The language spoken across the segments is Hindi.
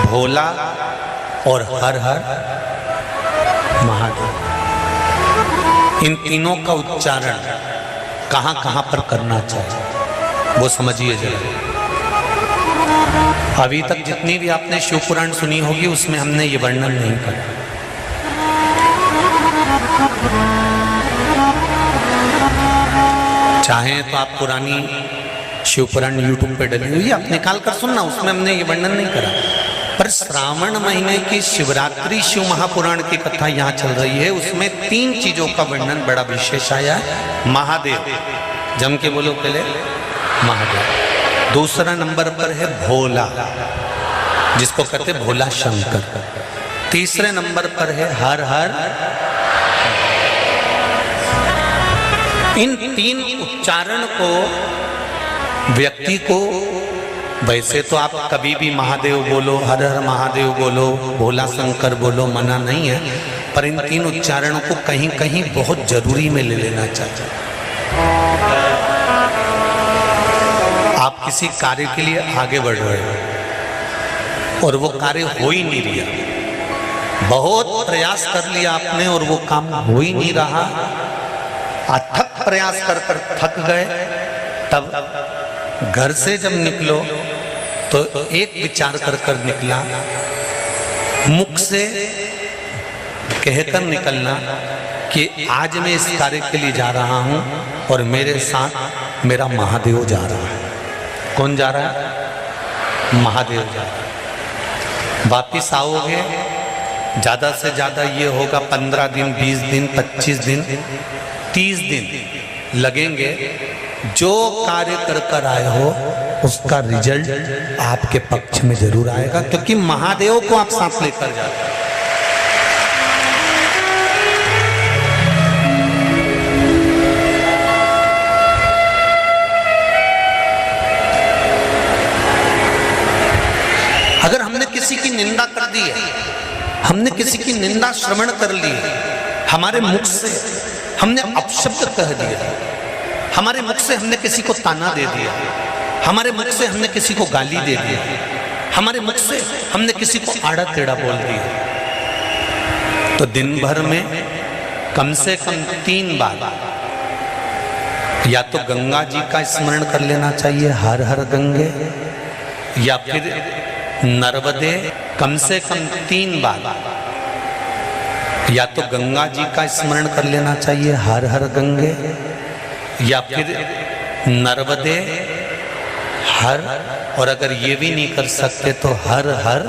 भोला और हर हर महादेव, इन तीनों का उच्चारण कहाँ कहाँ पर करना चाहिए वो समझिए जरा। अभी तक जितनी भी आपने शिव पुराण सुनी होगी उसमें हमने ये वर्णन नहीं करा। चाहें तो आप पुरानी शिव पुराण यूट्यूब पे डली हुई आप निकाल कर सुनना, उसमें हमने ये वर्णन नहीं करा। पर श्रावण महीने की शिवरात्रि शिव महापुराण की कथा यहाँ चल रही है, उसमें 3 चीजों का वर्णन बड़ा विशेष आया है। महादेव, जम के बोलो पहले महादेव। दूसरा नंबर पर है भोला, जिसको कहते भोला शंकर। तीसरे नंबर पर है हर हर। इन 3 उच्चारण को व्यक्ति को, वैसे तो आप कभी भी महादेव बोलो, हर हर महादेव बोलो, भोला शंकर बोलो, मना नहीं है, पर इन 3 उच्चारणों को कहीं कहीं बहुत जरूरी में ले लेना चाहिए। आप किसी कार्य के लिए आगे बढ़ रहे हो और वो कार्य हो ही नहीं रहा, बहुत प्रयास कर लिया आपने और वो काम हो ही नहीं रहा, अथक प्रयास कर कर थक गए, तब घर से जब निकलो तो एक विचार कर कर निकला, मुख से कहकर निकलना कि आज मैं इस कार्य के लिए जा रहा हूं और मेरे साथ मेरा महादेव जा रहा है। कौन जा रहा है? महादेव जा रहा है। वापिस आओगे, ज्यादा से ज्यादा ये होगा 15 दिन, 20 दिन, 25 दिन, 30 दिन लगेंगे। जो कार्य कर कर आए हो उसका रिजल्ट आपके पक्ष में जरूर आएगा, क्योंकि महादेव को आप साथ लेकर जाते हैं। अगर हमने किसी की निंदा कर दी है, हमने किसी की निंदा श्रवण कर ली है, हमारे मुख से हमने अपशब्द कह दिया, हमारे मुख से हमने किसी को ताना दे दिया, हमारे मुख से हमने किसी को गाली दे दिया, हमारे मुख से हमने किसी को आड़ा टेढ़ा बोल दिया, तो दिन भर में कम से कम 3 बार या तो गंगा जी का स्मरण कर लेना चाहिए, हर हर गंगे, या फिर नर्मदे, कम से कम 3 बार या तो गंगा जी का स्मरण कर लेना चाहिए, हर हर गंगे, या फिर नर्मदे हर, और अगर ये भी नहीं कर सकते तो हर हर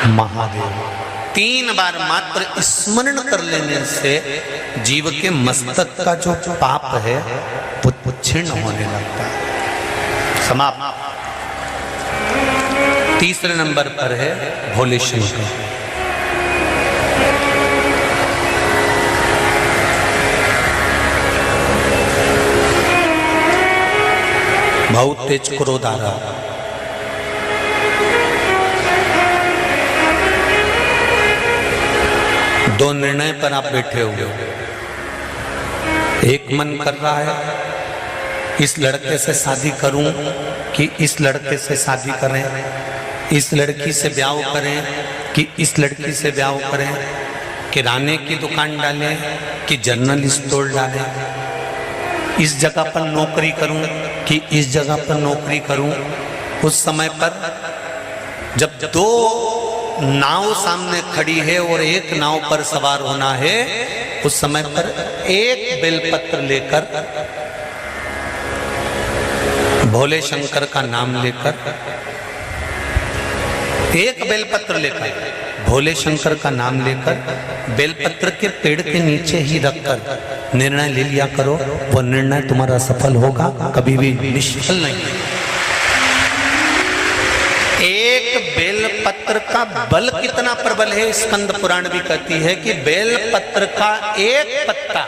महादेव। 3 बार मात्र स्मरण कर लेने से जीव के मस्तक का जो पाप है वो क्षीण होने लगता है, समाप्त। तीसरे नंबर पर है भोले शंकर। बहुत तेज क्रोध आ रहा, दो निर्णय पर आप बैठे हुए हो। एक मन कर रहा है इस लड़के से शादी करूं कि इस लड़के से शादी करें, इस लड़की से ब्याह करें कि इस लड़की से ब्याह करें, किराने की दुकान डालें कि जनरल स्टोर डालें, इस जगह पर नौकरी करूं कि इस जगह पर नौकरी करूं। उस समय पर जब 2 नाव सामने खड़ी है और एक नाव पर सवार होना है, उस समय पर एक बेलपत्र लेकर, भोले शंकर का नाम लेकर, एक बेलपत्र लेकर, भोले शंकर का नाम लेकर बेलपत्र के पेड़ के नीचे ही रखकर निर्णय ले लिया करो, वो निर्णय तुम्हारा सफल होगा, कभी भी निष्फल नहीं। एक बेलपत्र का बल कितना प्रबल है, स्कंद पुराण भी कहती है कि बेलपत्र का एक पत्ता,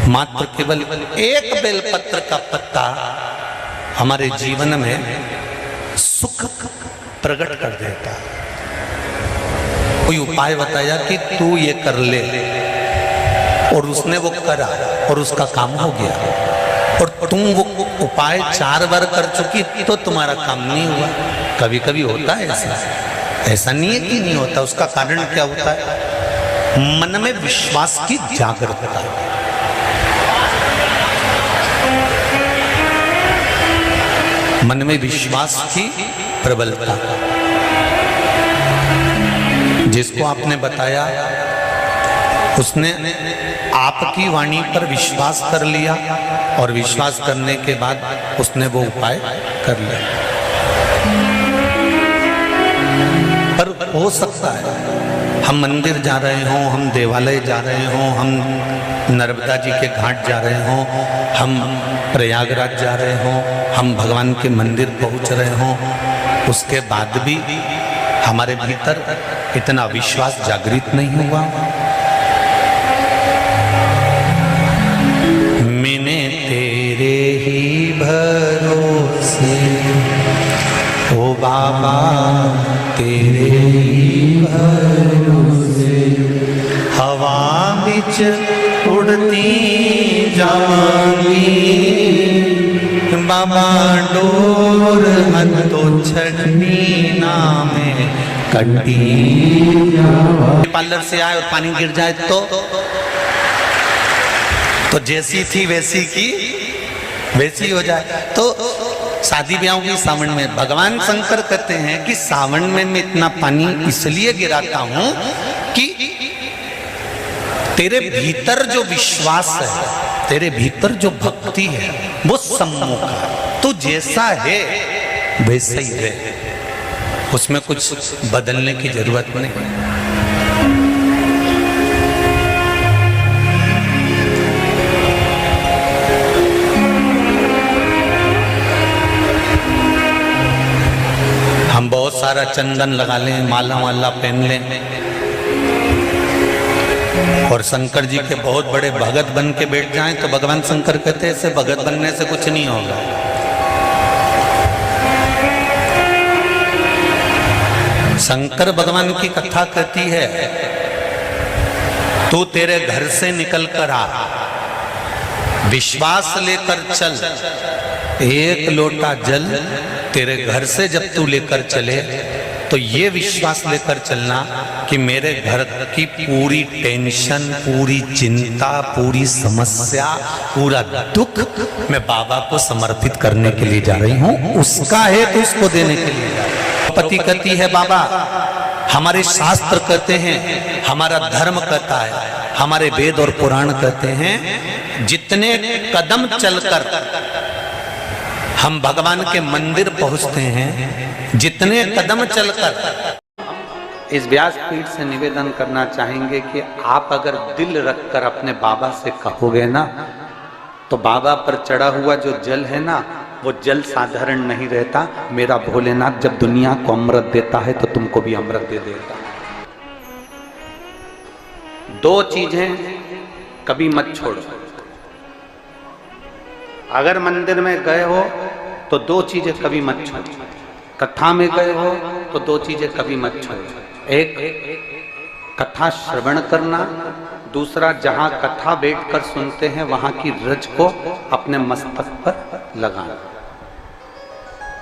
मात्र केवल एक बेलपत्र का पत्ता हमारे जीवन में सुख प्रकट कर देता है। कोई उपाय बताया कि तू ये कर ले, और उसने वो करा और उसका काम हो गया, और तुम वो उपाय 4 बार कर चुकी तो तुम्हारा काम नहीं हुआ। कभी कभी होता है ऐसा, ऐसा नहीं है कि नहीं होता। उसका कारण क्या होता है? मन में विश्वास की जागरूकता, मन में विश्वास की प्रबलता। जिसको आपने बताया उसने आपकी वाणी पर विश्वास कर लिया और विश्वास करने के बाद उसने वो उपाय कर लिया। पर हो सकता है हम मंदिर जा रहे हों, हम देवालय जा रहे हों, हम नर्मदा जी के घाट जा रहे हों, हम प्रयागराज जा रहे हों, हम भगवान के मंदिर पहुंच रहे हों, उसके बाद भी हमारे भीतर इतना विश्वास जागृत नहीं हुआ। मैंने तेरे ही भरोसे ओ बाबा, तेरे ही भरोसे हवा बिच उड़ती जाऊंगी बाबा, डोर हथो छड़नी ना में कटी। पार्लर से आए और पानी गिर जाए तो जैसी थी वैसी की वैसी हो जाए। तो शादी ब्याह की सावन में भगवान शंकर कहते हैं कि सावन में मैं इतना पानी इसलिए गिराता हूं कि तेरे भीतर जो विश्वास है, तेरे भीतर जो भक्ति है वो सम्मुख है। तू जैसा है वैसा ही है, उसमें कुछ बदलने की जरूरत नहीं। हम बहुत सारा चंदन लगा लें, माला वाला पहन लें और शंकर जी के बहुत बड़े भगत बन के बैठ जाएं तो भगवान शंकर कहते हैं ऐसे भगत बनने से कुछ नहीं होगा। शंकर भगवान की कथा कहती है, तू तेरे घर से निकल कर आ, विश्वास लेकर चल, एक लोटा जल तेरे घर से जब तू लेकर चले तो ये विश्वास लेकर चलना कि मेरे घर की पूरी टेंशन, पूरी चिंता, पूरी समस्या, पूरा दुख मैं बाबा को समर्पित करने के लिए जा रही हूँ, उसका है तो उसको देने के लिए जा रही हूँ। पति कहती है बाबा, हमारे शास्त्र कहते हैं, हमारा धर्म कहता है, हमारे वेद और पुराण कहते हैं, जितने कदम चलकर हम भगवान के मंदिर पहुंचते हैं, जितने कदम चलकर। इस व्यासपीठ से निवेदन करना चाहेंगे कि आप अगर दिल रखकर अपने बाबा से कहोगे ना, तो बाबा पर चढ़ा हुआ जो जल है ना, वो जल साधारण नहीं रहता। मेरा भोलेनाथ जब दुनिया को अमृत देता है तो तुमको भी अमृत दे देता। 2 चीजें कभी मत छोड़ो। अगर मंदिर में गए हो तो 2 चीजें कभी मत छोड़ो। कथा में गए हो तो 2 चीजें कभी मत छोड़ो। एक, कथा श्रवण करना, दूसरा जहां कथा बैठकर सुनते हैं वहां की रज को अपने मस्तक पर लगाना।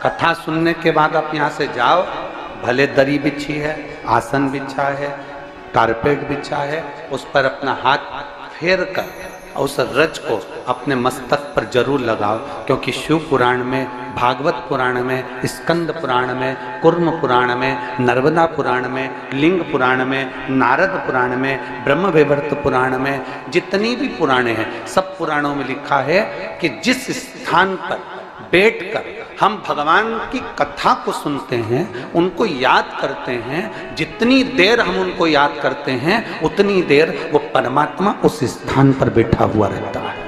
कथा सुनने के बाद आप यहां से जाओ, भले दरी बिछी है, आसन बिछा है, कारपेट बिछा है, उस पर अपना हाथ फेर कर उस रज को अपने मस्तक पर जरूर लगाओ। क्योंकि शिव पुराण में, भागवत पुराण में, स्कंद पुराण में, कुर्म पुराण में, नर्मदा पुराण में, लिंग पुराण में, नारद पुराण में, ब्रह्म वैवर्त पुराण में, जितनी भी पुराणे हैं सब पुराणों में लिखा है कि जिस स्थान पर बैठकर हम भगवान की कथा को सुनते हैं, उनको याद करते हैं, जितनी देर हम उनको याद करते हैं उतनी देर वो परमात्मा उस स्थान पर बैठा हुआ रहता है।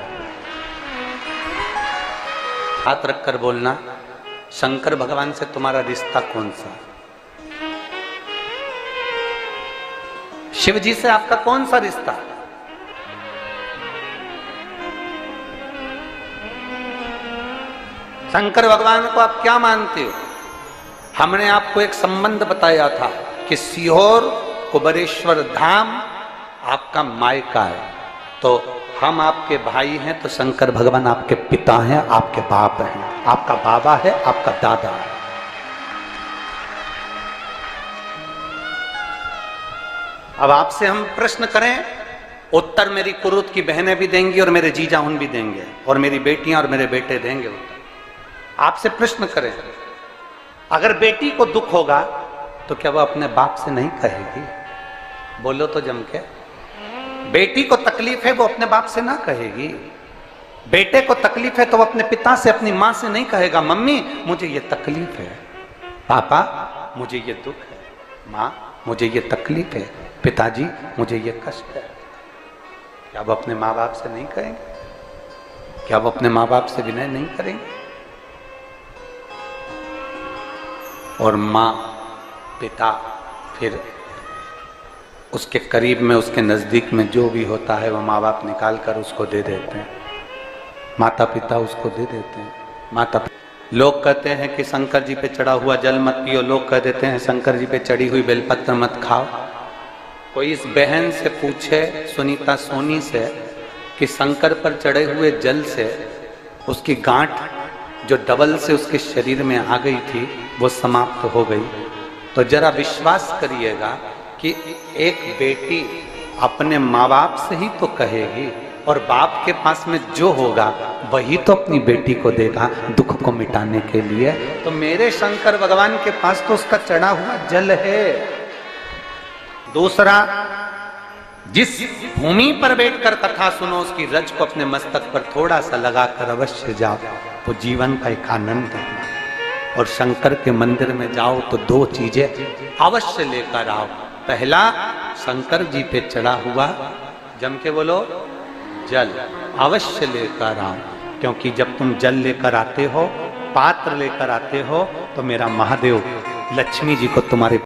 हाथ रखकर बोलना, शंकर भगवान से तुम्हारा रिश्ता कौन सा? शिव जी से आपका कौन सा रिश्ता? शंकर भगवान को आप क्या मानते हो? हमने आपको एक संबंध बताया था कि सीहोर कुबेरेश्वर धाम आपका मायका है तो हम आपके भाई हैं तो शंकर भगवान आपके पिता हैं, आपके बाप हैं, आपका बाबा है, आपका दादा है। अब आपसे हम प्रश्न करें, उत्तर मेरी कुरुत की बहनें भी देंगी और मेरे जीजा उन भी देंगे और मेरी बेटियां और मेरे बेटे देंगे उत्तर। आपसे प्रश्न करें, अगर बेटी को दुख होगा तो क्या वो अपने बाप से नहीं कहेगी? बोलो तो जम के। बेटी को तकलीफ है वो अपने बाप से ना कहेगी। बेटे को तकलीफ है तो वो अपने पिता से, अपनी मां से नहीं कहेगा, मम्मी मुझे ये तकलीफ है, पापा मुझे ये दुख है, माँ मुझे ये तकलीफ है, पिताजी मुझे ये कष्ट है। क्या वो अपने माँ बाप से नहीं कहेंगे? क्या वो अपने माँ बाप से विनय नहीं करेंगे? और माँ, पिता, फिर उसके करीब में, उसके नज़दीक में जो भी होता है वो माँ बाप निकाल कर उसको दे देते हैं, माता पिता उसको दे देते हैं। माता लोग कहते हैं कि शंकर जी पे चढ़ा हुआ जल मत पियो, लोग कह देते हैं शंकर जी पे चढ़ी हुई बेलपत्र मत खाओ। कोई इस बहन से पूछे, सुनीता सोनी से, कि शंकर पर चढ़े हुए जल से उसकी गांठ जो डबल से उसके शरीर में आ गई थी वो समाप्त हो गई, तो जरा विश्वास करिएगा कि एक बेटी अपने माँ बाप से ही तो कहेगी, और बाप के पास में जो होगा वही तो अपनी बेटी को देगा दुख को मिटाने के लिए। तो मेरे शंकर भगवान के पास तो उसका चढ़ा हुआ जल है। दूसरा, जिस भूमि पर बैठकर कथा सुनो उसकी रज को अपने मस्तक पर थोड़ा सा लगाकर अवश्य जाओ, वो जीवन का एक आनंद है। और शंकर के मंदिर में जाओ तो दो चीजें अवश्य लेकर आओ। पहला, शंकर जी पे चढ़ा हुआ, जम के बोलो, जल अवश्य लेकर आओ, क्योंकि जब तुम जल लेकर आते हो, पात्र लेकर आते हो, तो मेरा महादेव लक्ष्मी जी को तुम्हारे